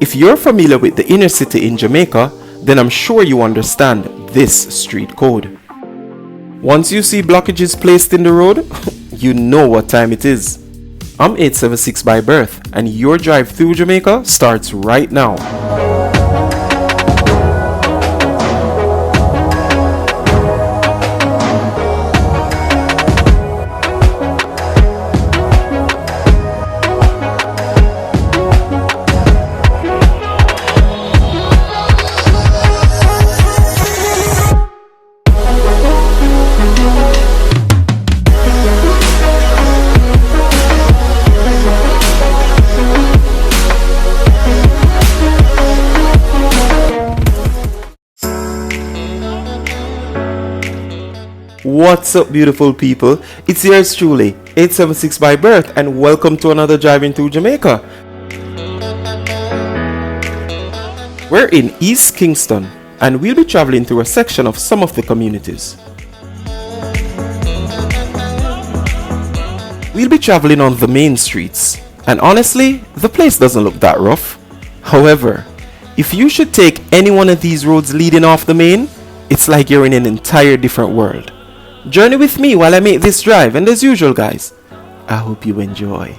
If you're familiar with the inner city in Jamaica, then I'm sure you understand this street code. Once you see blockages placed in the road, you know what time it is. I'm 876 by birth, and your drive through Jamaica starts right now. What's up, beautiful people? It's yours truly, 876 by birth, and welcome to another Driving Through Jamaica. We're in East Kingston, and we'll be traveling through a section of some of the communities. We'll be traveling on the main streets, and honestly, the place doesn't look that rough. However, if you should take any one of these roads leading off the main, it's like you're in an entire different world. Journey with me while I make this drive, and as usual guys, I hope you enjoy.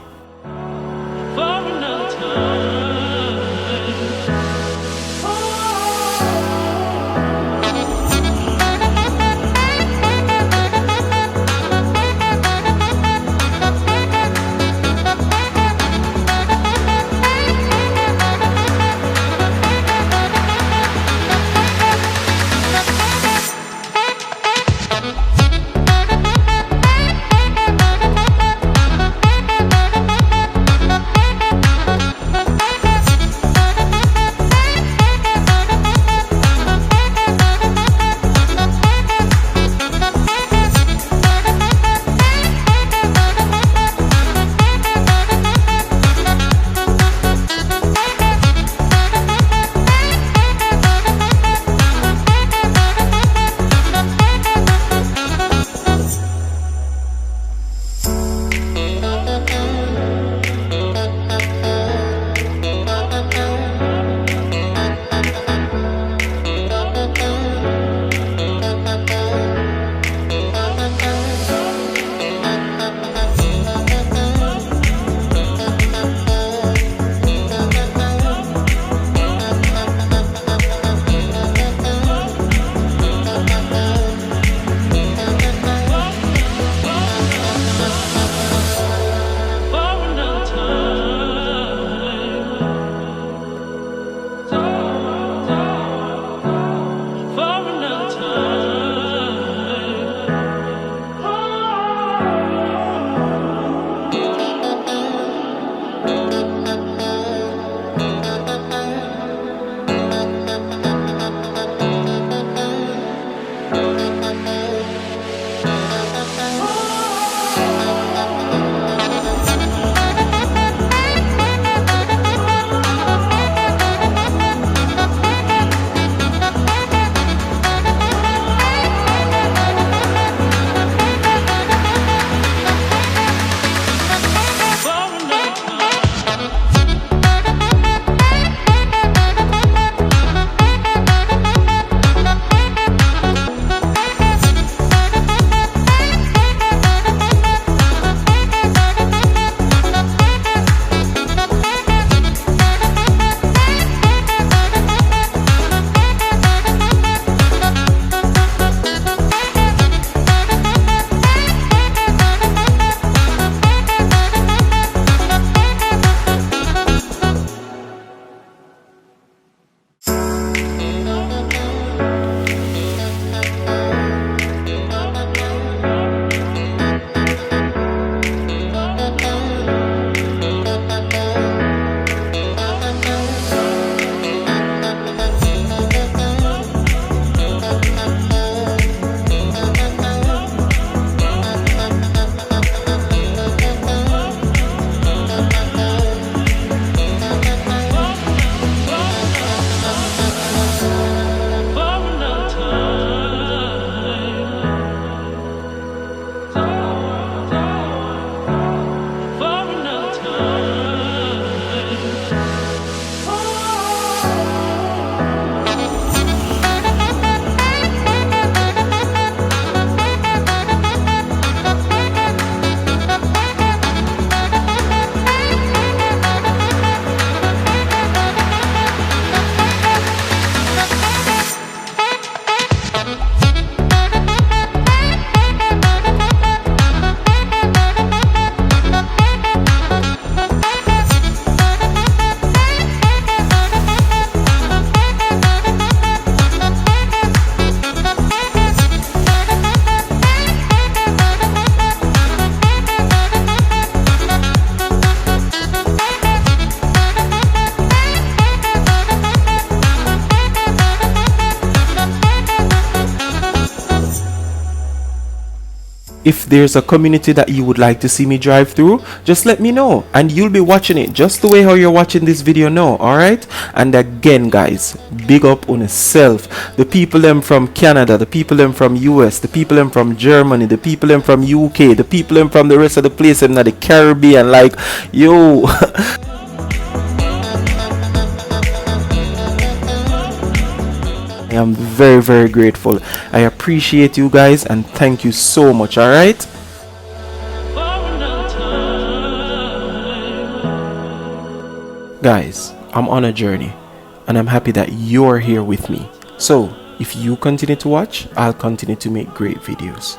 if there's a community that you would like to see me drive through, just let me know and you'll be watching it just the way how you're watching this video now. Alright, and again guys, big up on yourself. The people them from Canada, the people them from US, the people them from Germany, the people them from UK, the people them from the rest of the place in the Caribbean, like yo. I am very, very grateful. I appreciate you guys and thank you so much. All right, guys, I'm on a journey and I'm happy that you're here with me. So if you continue to watch, I'll continue to make great videos.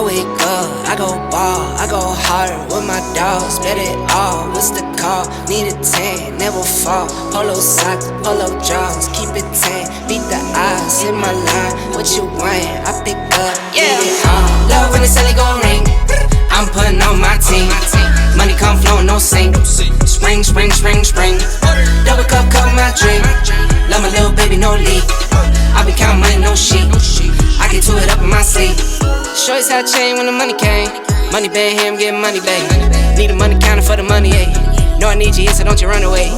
I wake up, I go ball, I go hard with my dogs, bet it all. What's the call? Need a 10, never fall. Polo socks, polo jaws, keep it 10. Beat the odds, hit my line. What you want? I pick up, yeah. Love when the celly gon' ring. I'm putting on my team. Money come flowing, no sink. Spring, spring, spring, spring. Double cup, cup my drink. Love my little baby, no leak. I be counting money, no sheep. I get to it up in my sleep. Shorty's had chain when the money came. Money bang him, get money back. Need a money counter for the money, ayy. Know I need you here, so don't you run away.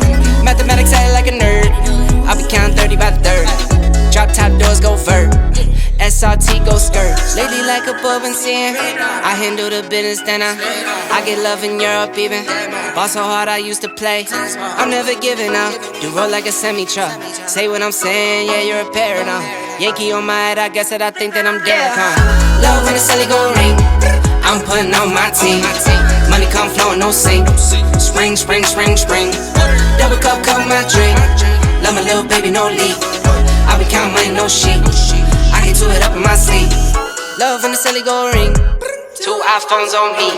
Mathematics act like a nerd. I be counting 30 by the third. Drop top doors, go vert. SRT, go skirt. Lately like a bub and sin. I handle the business, then I get love in Europe even. Ball so hard I used to play. I'm never giving up. You roll like a semi-truck. Say what I'm saying, yeah, you're a paradigm. Yankee on my head, I guess that I think that I'm Derek, huh? Love when the celly gon' ring. I'm putting on my team. Money come flowing, no sink. Spring, spring, spring, spring. Double cup, cup my drink. Love my little baby, no leak. I be counting money, no sheep. I get to it up in my sleep. Love when the celly gon' ring. 2 iPhones on me.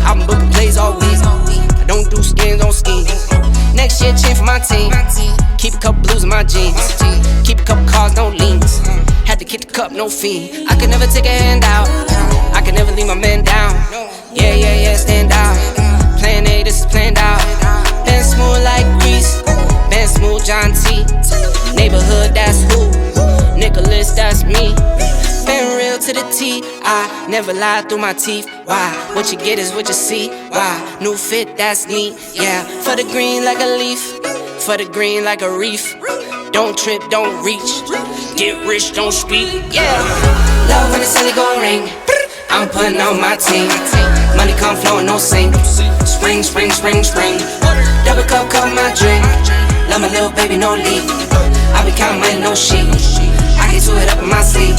I'm booking plays all week. I don't do skins on skis. Next year, chain for my team. Keep a couple blues in my jeans. Keep a couple cars, no leans. Had to kick the cup, no fiend. I could never take a hand out. I could never leave my man down. Yeah, yeah, yeah, stand out. Plan A, this is planned out. Been smooth like grease. Been smooth, John T. Neighborhood, that's who. Nicholas, that's me. Been real to the T. I never lie through my teeth. Why? What you get is what you see. Why? New fit, that's neat. Yeah, for the green like a leaf. For the green like a reef. Don't trip, don't reach. Get rich, don't speak. Yeah. Love when the celly gon' ring. I'm putting on my team. Money come flowing, no sink. Spring, spring, spring, spring. Double cup, cup my drink. Love my little baby, no leak. I be counting money, no sheep. I get to it up in my sleep.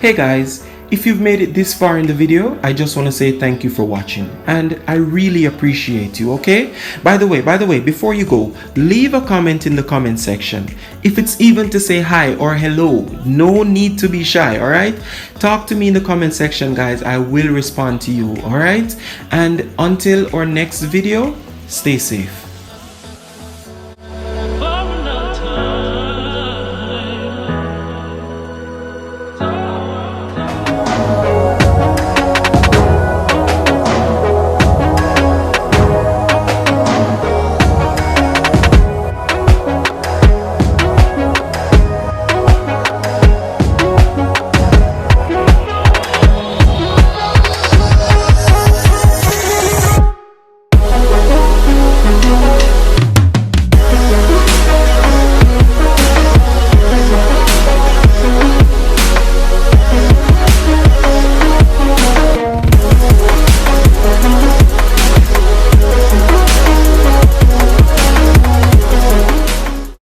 Hey guys, if you've made it this far in the video, I just want to say thank you for watching, and I really appreciate you, okay? By the way, before you go, leave a comment in the comment section. If it's even to say hi or hello, no need to be shy, alright? Talk to me in the comment section, guys. I will respond to you, alright? And until our next video, stay safe.